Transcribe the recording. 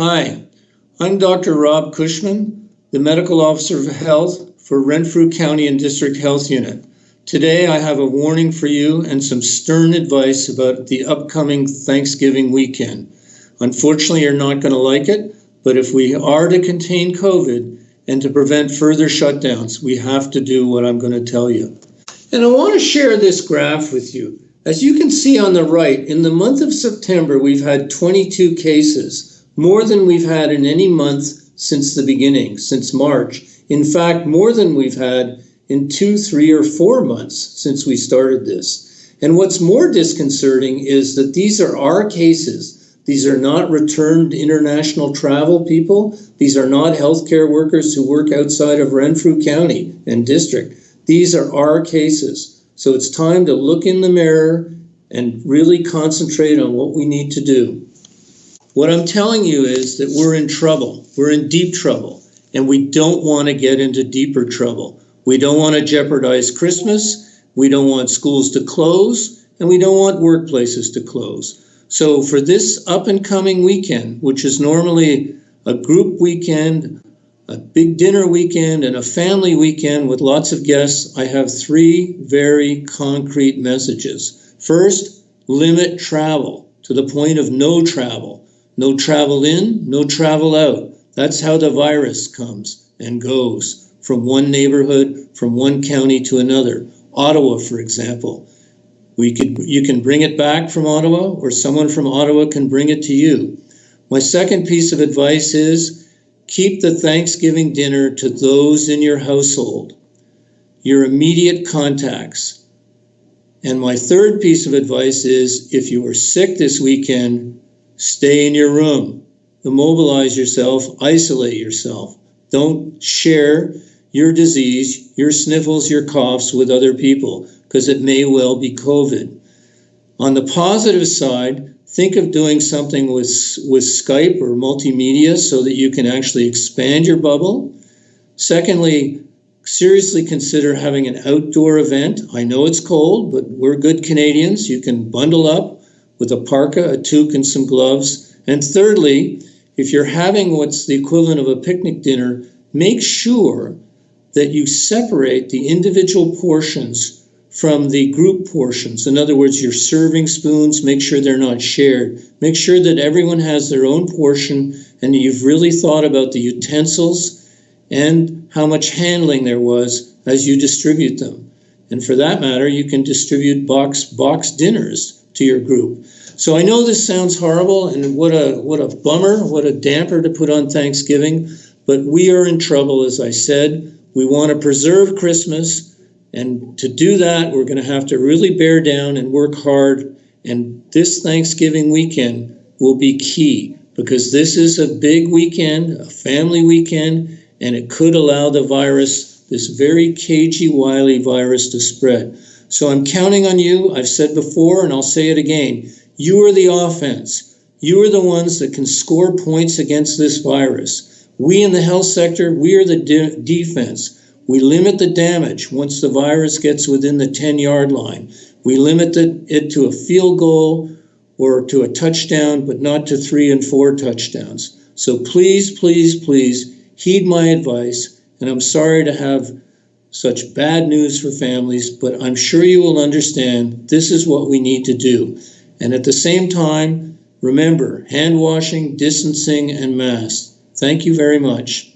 Hi, I'm Dr. Rob Cushman, the Medical Officer of Health for Renfrew County and District Health Unit. Today I have a warning for you and some stern advice about the upcoming Thanksgiving weekend. Unfortunately, you're not going to like it, but if we are to contain COVID and to prevent further shutdowns, we have to do what I'm going to tell you. And I want to share this graph with you. As you can see on the right, in the month of September, we've had 22 cases. More than we've had in any month since the beginning, since March. In fact, more than we've had in 2, 3, or 4 months since we started this. And what's more disconcerting is that these are our cases. These are not returned international travel people. These are not healthcare workers who work outside of Renfrew County and district. These are our cases. So it's time to look in the mirror and really concentrate on what we need to do. What I'm telling you is that we're in trouble. We're in deep trouble, and we don't want to get into deeper trouble. We don't want to jeopardize Christmas. We don't want schools to close, and we don't want workplaces to close. So for this up and coming weekend, which is normally a group weekend, a big dinner weekend, and a family weekend with lots of guests, I have 3 very concrete messages. First, limit travel to the point of no travel. No travel in, no travel out. That's how the virus comes and goes from one neighborhood, from one county to another. Ottawa, for example. You can bring it back from Ottawa, or someone from Ottawa can bring it to you. My second piece of advice is keep the Thanksgiving dinner to those in your household, your immediate contacts. And my third piece of advice is if you are sick this weekend, stay in your room, immobilize yourself, isolate yourself. Don't share your disease, your sniffles, your coughs with other people, because it may well be COVID. On the positive side, think of doing something with Skype or multimedia so that you can actually expand your bubble. Secondly, seriously consider having an outdoor event. I know it's cold, but we're good Canadians. You can bundle up with a parka, a toque, and some gloves. And thirdly, if you're having what's the equivalent of a picnic dinner, make sure that you separate the individual portions from the group portions. In other words, your serving spoons, make sure they're not shared. Make sure that everyone has their own portion and you've really thought about the utensils and how much handling there was as you distribute them. And for that matter, you can distribute box dinners to your group. So I know this sounds horrible, and what a bummer, what a damper to put on Thanksgiving, but we are in trouble, as I said. We want to preserve Christmas, and to do that, we're going to have to really bear down and work hard, and this Thanksgiving weekend will be key, because this is a big weekend, a family weekend, and it could allow the virus, this very cagey, wily virus, to spread. So I'm counting on you. I've said before, and I'll say it again. You are the offense. You are the ones that can score points against this virus. We in the health sector, we are the defense. We limit the damage once the virus gets within the 10-yard line. We limit it to a field goal or to a touchdown, but not to 3 and 4 touchdowns. So please, please, please heed my advice. And I'm sorry to have such bad news for families, but I'm sure you will understand this is what we need to do. And at the same time, remember, hand washing, distancing, and masks. Thank you very much.